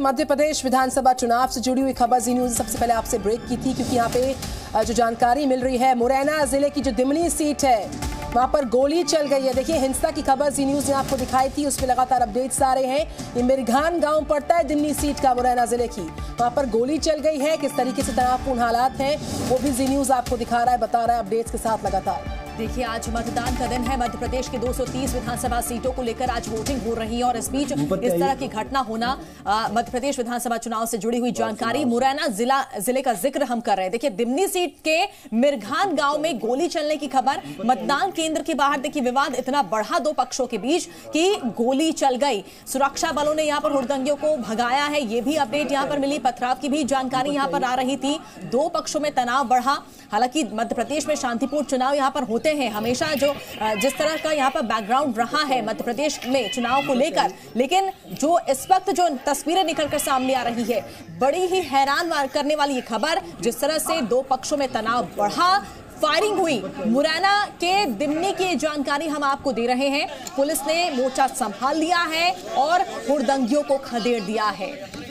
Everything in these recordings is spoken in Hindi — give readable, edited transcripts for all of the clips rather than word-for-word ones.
मध्य प्रदेश विधानसभा चुनाव से जुड़ी हुई खबर जी न्यूज सबसे पहले आपसे ब्रेक की थी, क्योंकि यहाँ पे जो जानकारी मिल रही है, मुरैना जिले की जो दिमनी सीट है वहां पर गोली चल गई है। देखिए, हिंसा की खबर जी न्यूज ने आपको दिखाई थी, उस पर लगातार अपडेट्स आ रहे हैं। ये मिरघान गांव पड़ता है दिमनी सीट का, मुरैना जिले की। वहां पर गोली चल गई है। किस तरीके से तनावपूर्ण हालात हैं वो भी जी न्यूज आपको दिखा रहा है, बता रहा है अपडेट्स के साथ लगातार। देखिए, आज मतदान का दिन है। मध्य प्रदेश के 230 विधानसभा सीटों को लेकर आज वोटिंग हो रही है और इस बीच इस तरह की घटना होना, मध्य प्रदेश विधानसभा चुनाव से जुड़ी हुई जानकारी, मुरैना जिले का जिक्र हम कर रहे हैं। देखिए, दिमनी सीट के मिरघान गांव में गोली चलने की खबर। मतदान केंद्र के बाहर देखिए विवाद इतना बढ़ा दो पक्षों के बीच कि गोली चल गई। सुरक्षा बलों ने यहां पर हुड़दंगियों को भगाया है, ये भी अपडेट यहां पर मिली। पथराव की भी जानकारी यहां पर आ रही थी। दो पक्षों में तनाव बढ़ा। हालांकि मध्य प्रदेश में शांतिपूर्ण चुनाव यहां पर होते हैं हमेशा, जो जिस तरह का यहां पर बैकग्राउंड रहा है मध्य प्रदेश में चुनाव को लेकर, लेकिन जो इस वक्त जो तस्वीरें निकलकर सामने आ रही है, बड़ी ही हैरान करने वाली ये खबर। जिस तरह से दो पक्षों में तनाव बढ़ा, फायरिंग हुई। मुरैना के दिमनी की जानकारी हम आपको दे रहे हैं। पुलिस ने मोर्चा संभाल लिया है और हुड़दंगियों को खदेड़ दिया है।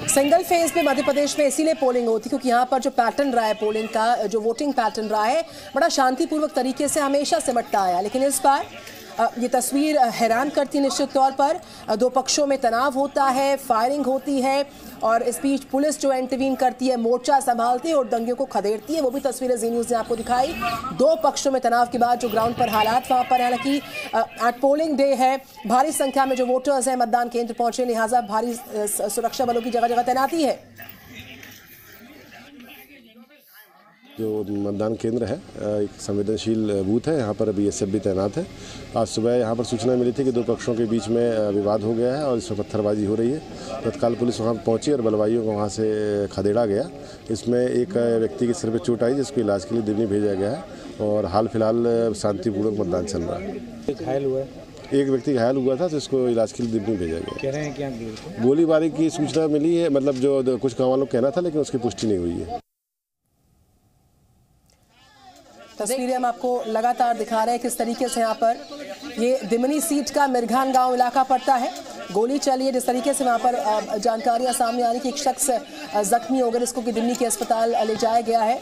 सिंगल फेज में मध्य प्रदेश में इसीलिए पोलिंग होती, क्योंकि यहाँ पर जो पैटर्न रहा है पोलिंग का, जो वोटिंग पैटर्न रहा है, बड़ा शांतिपूर्वक तरीके से हमेशा सिमटता आया। लेकिन इस बार ये तस्वीर हैरान करती निश्चित तौर पर। दो पक्षों में तनाव होता है, फायरिंग होती है और इस बीच पुलिस जो इंटरवीन करती है, मोर्चा संभालती है और दंगे को खदेड़ती है। वो भी तस्वीरें जी न्यूज ने आपको दिखाई। दो पक्षों में तनाव के बाद जो ग्राउंड पर हालात वहां पर, हालांकि आज पोलिंग डे है, भारी संख्या में जो वोटर्स हैं मतदान केंद्र पहुंचे, लिहाजा भारी सुरक्षा बलों की जगह जगह तैनाती है। जो मतदान केंद्र है एक संवेदनशील बूथ है, यहाँ पर बीएसएफ भी तैनात है। आज सुबह यहाँ पर सूचना मिली थी कि दो पक्षों के बीच में विवाद हो गया है और इसमें पत्थरबाजी हो रही है। तत्काल पुलिस वहाँ पहुँची और बलवाइयों को वहाँ से खदेड़ा गया। इसमें एक व्यक्ति के सिर पर चोट आई, जिसको इलाज के लिए दिल्ली भेजा गया है और हाल फिलहाल शांतिपूर्वक मतदान चल रहा है। घायल हुआ है, एक व्यक्ति घायल हुआ था, तो इसको इलाज के लिए दिल्ली भेजा गया। कह रहे हैं कि गोलीबारी की सूचना मिली है, मतलब जो कुछ गाँव वालों को कहना था, लेकिन उसकी पुष्टि नहीं हुई है। तस्वीरें हम आपको लगातार दिखा रहे हैं किस तरीके से यहाँ पर ये दिमनी सीट का मिरघान गांव इलाका पड़ता है। गोली चली है, जिस तरीके से वहाँ पर जानकारियाँ सामने आ रही कि एक शख्स जख्मी हो गए, जिसको कि दिमनी के अस्पताल ले जाया गया है।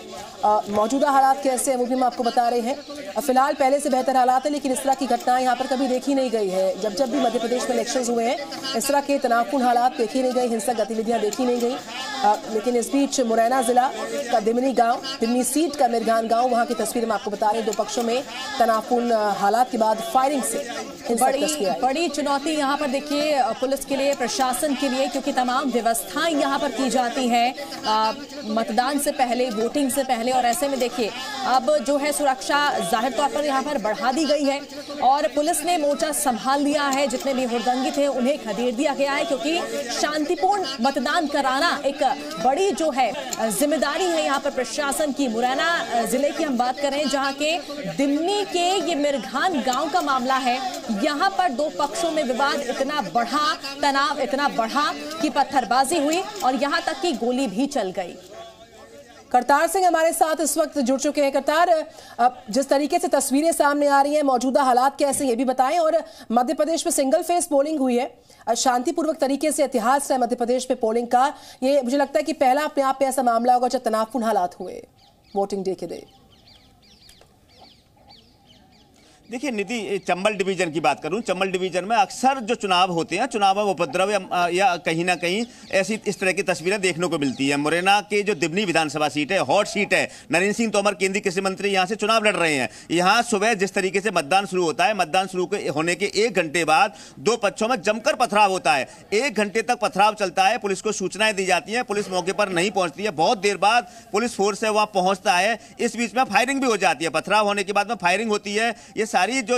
मौजूदा हालात कैसे हैं वो भी हम आपको बता रहे हैं। फिलहाल पहले से बेहतर हालात है, लेकिन इस तरह की घटनाएं यहाँ पर कभी देखी नहीं गई है। जब भी मध्य प्रदेश में इलेक्शंस हुए हैं, इस तरह के तनावपूर्ण हालात देखी नहीं गई, हिंसक गतिविधियाँ देखी नहीं गई। लेकिन इस बीच मुरैना जिला का दिमनी गाँव, दिमनी सीट का मिरघान गाँव, वहाँ की तस्वीरें हम आपको बता रहे हैं। दो पक्षों में तनावपूर्ण हालात के बाद फायरिंग से बड़ी चुनौती यहाँ पर देखिए पुलिस के लिए, प्रशासन के लिए, क्योंकि तमाम व्यवस्थाएं यहाँ पर की जाती हैं मतदान से पहले, वोटिंग से पहले। और ऐसे में देखिए अब जो है सुरक्षा जाहिर तौर पर यहाँ पर बढ़ा दी गई है और पुलिस ने मोर्चा संभाल लिया है। जितने भी हुड़दंगी थे उन्हें खदेड़ दिया गया है, क्योंकि शांतिपूर्ण मतदान कराना एक बड़ी जो है जिम्मेदारी है यहाँ पर प्रशासन की। मुरैना जिले की हम बात करें, जहाँ के दिमनी के ये मिरघान गांव का मामला है। यहाँ पर दो पक्षों में विवाद इतना बढ़ा, तनाव इतना बढ़ा कि पत्थरबाजी हुई और यहाँ तक कि गोली भी चल गई। करतार सिंह हमारे साथ इस वक्त जुड़ चुके हैं। करतार, जिस तरीके से तस्वीरें सामने आ रही हैं, मौजूदा हालात कैसे ये भी बताएं। और मध्य प्रदेश में सिंगल फेज पोलिंग हुई है, शांतिपूर्वक तरीके से इतिहास है मध्य प्रदेश में पोलिंग का। ये मुझे लगता है कि पहला अपने आप में ऐसा मामला होगा जब तनावपूर्ण हालात हुए वोटिंग डे के दिन। देखिए निधि, चंबल डिवीजन की बात करूं, चंबल डिवीजन में अक्सर जो चुनाव होते हैं, चुनाव में उपद्रव या कहीं ना कहीं इस तरह की तस्वीरें देखने को मिलती है। मुरैना के जो दिमनी विधानसभा सीट है, हॉट सीट है। नरेंद्र सिंह तोमर केंद्रीय कृषि मंत्री यहां से चुनाव लड़ रहे हैं। यहां सुबह जिस तरीके से मतदान शुरू होता है, मतदान शुरू होने के 1 घंटे बाद दो पक्षों में जमकर पथराव होता है। 1 घंटे तक पथराव चलता है, पुलिस को सूचनाएं दी जाती हैं, पुलिस मौके पर नहीं पहुंचती है। बहुत देर बाद पुलिस फोर्स है वहां पहुंचता है। इस बीच में फायरिंग भी हो जाती है, पथराव होने के बाद में फायरिंग होती है। ये सारी जो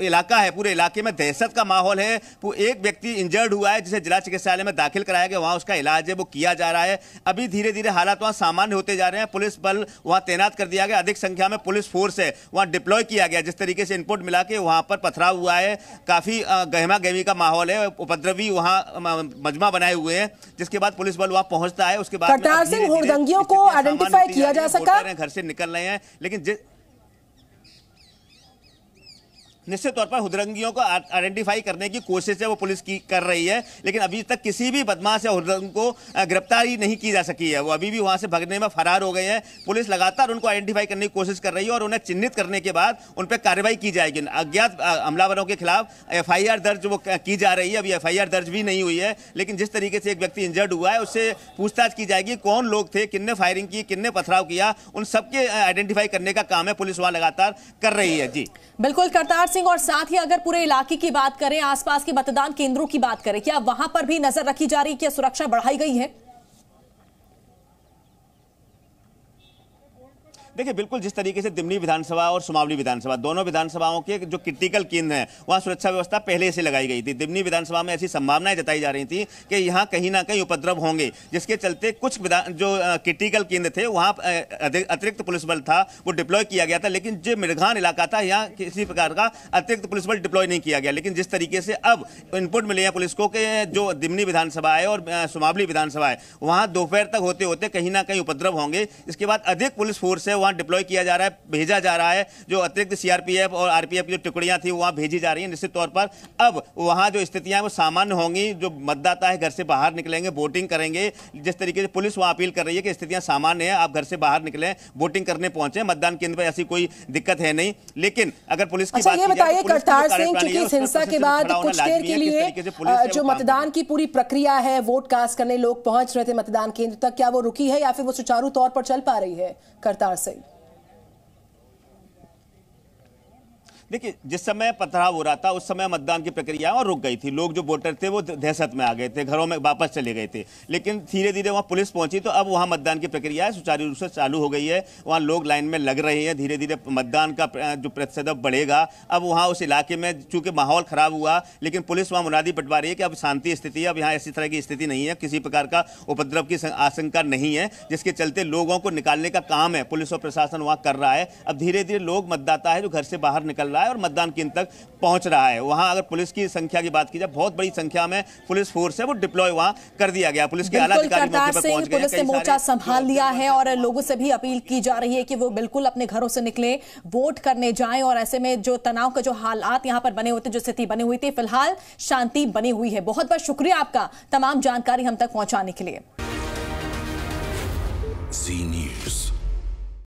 इलाका है, पूरे इलाके में दहशत का माहौल है। एक व्यक्ति इंजर्ड हुआ है, जिसे जिला चिकित्सालय में दाखिल कराया गया, वहां उसका इलाज है वो किया जा रहा है। अभी धीरे धीरे हालात वहां सामान्य होते जा रहे हैं। पुलिस बल वहां तैनात कर दिया गया, अधिक संख्या में पुलिस फोर्स है वहां डिप्लॉय किया गया। जिस तरीके से इनपुट मिला के वहां पर पथराव हुआ है, काफी गहमा गहमी का माहौल है, उपद्रवी वहां मजमा बनाए हुए हैं। जिसके बाद पुलिस बल वहां पहुंचता है। उसके बाद करतार सिंह, हुड़दंगियों को आइडेंटिफाई किया जा सका, घर से निकल रहे हैं, लेकिन निश्चित तौर पर हुदरंगियों को आइडेंटिफाई करने की कोशिश है वो पुलिस की कर रही है, लेकिन अभी तक किसी भी बदमाश या हुदरंग को गिरफ्तारी नहीं की जा सकी है। वो अभी भी वहां से भगने में फरार हो गए हैं। पुलिस लगातार उनको आइडेंटिफाई करने की कोशिश कर रही है और उन्हें चिन्हित करने के बाद उन पर कार्रवाई की जाएगी। अज्ञात हमलावरों के खिलाफ FIR दर्ज वो की जा रही है। अभी FIR दर्ज भी नहीं हुई है, लेकिन जिस तरीके से एक व्यक्ति इंजर्ड हुआ है उससे पूछताछ की जाएगी। कौन लोग थे, किन्ने फायरिंग की, किन्ने पथराव किया, उन सबके आइडेंटिफाई करने का काम है पुलिस वहां लगातार कर रही है। जी बिल्कुल करतार सिंह, और साथ ही अगर पूरे इलाके की बात करें, आसपास के मतदान केंद्रों की बात करें, क्या वहां पर भी नजर रखी जा रही है, क्या सुरक्षा बढ़ाई गई है? देखिए बिल्कुल जिस तरीके से दिमनी विधानसभा और सुमावली विधानसभा दोनों विधानसभाओं के जो क्रिटिकल केंद्र हैं वहां सुरक्षा व्यवस्था पहले से लगाई गई थी। दिमनी विधानसभा में ऐसी संभावनाएं जताई जा रही थी कि यहां कहीं ना कहीं उपद्रव होंगे, जिसके चलते कुछ जो क्रिटिकल केंद्र थे वहां अतिरिक्त पुलिस बल था वो डिप्लॉय किया गया था। लेकिन जो मृगान इलाका था यहाँ किसी प्रकार का अतिरिक्त पुलिस बल डिप्लॉय नहीं किया गया। लेकिन जिस तरीके से अब इनपुट मिले हैं पुलिस को कि जो दिमनी विधानसभा है और सुमावली विधानसभा है वहां दोपहर तक होते होते कहीं ना कहीं उपद्रव होंगे। इसके बाद अधिक पुलिस फोर्स है डिप्लॉय किया जा रहा है, भेजा जा रहा है। जो अतिरिक्त CRPF और RPF की जो टुकड़ियां थी वहां भेजी जा रही हैं। निश्चित तौर पर अब वहां जो स्थितियां वो सामान्य होंगी। जो मतदाता है घर से बाहर निकलेंगे, वोटिंग करेंगे। जिस तरीके से पुलिस वहां अपील कर रही है कि स्थितियां सामान्य है, आप घर से बाहर निकलें, वोटिंग करने पहुंचे, मतदान केंद्र पर ऐसी कोई दिक्कत है नहीं। लेकिन अगर पुलिस की बात ये बताइए करतार सिंह, क्योंकि इस हिंसा के बाद कुछ देर के लिए जो मतदान की पूरी प्रक्रिया है, वोट कास्ट करने लोग पहुंच रहे थे मतदान केंद्र तक, क्या वो रुकी है या फिर वो सुचारू तौर पर चल पा रही है? करतार सिंह, देखिए जिस समय पथराव हो रहा था उस समय मतदान की प्रक्रिया और रुक गई थी। लोग जो वोटर थे वो दहशत में आ गए थे, घरों में वापस चले गए थे। लेकिन धीरे धीरे वहां पुलिस पहुंची तो अब वहां मतदान की प्रक्रिया सुचारू रूप से चालू हो गई है। वहां लोग लाइन में लग रहे हैं। धीरे धीरे मतदान का जो प्रतिशत बढ़ेगा। अब वहां उस इलाके में चूंकि माहौल खराब हुआ, लेकिन पुलिस वहां मुनादी पटवा रही है कि अब शांति स्थिति है, अब यहाँ ऐसी तरह की स्थिति नहीं है, किसी प्रकार का उपद्रव की आशंका नहीं है, जिसके चलते लोगों को निकालने का काम है पुलिस और प्रशासन वहां कर रहा है। अब धीरे धीरे लोग मतदाता है जो घर से बाहर निकल रहा है और मतदान केंद्र तक पहुंच रहा है। वहां अगर पुलिस की संख्या की बात की जाए, बहुत बड़ी संख्या में पुलिस फोर्स है वो डिप्लॉय वहां कर दिया गया। पुलिस के आला अधिकारी मौके पर पहुंच गए। पुलिस ने मोर्चा संभाल लिया है और लोगों से भी अपील की जा रही है कि वो बिल्कुल अपने घरों से निकले, वोट करने जाएं। और ऐसे में जो तनाव का जो हालात यहां पर बने हुए थे, जो स्थिति बनी हुई थी, फिलहाल शांति बनी हुई है। बहुत बहुत शुक्रिया आपका तमाम जानकारी हम तक पहुंचाने के लिए।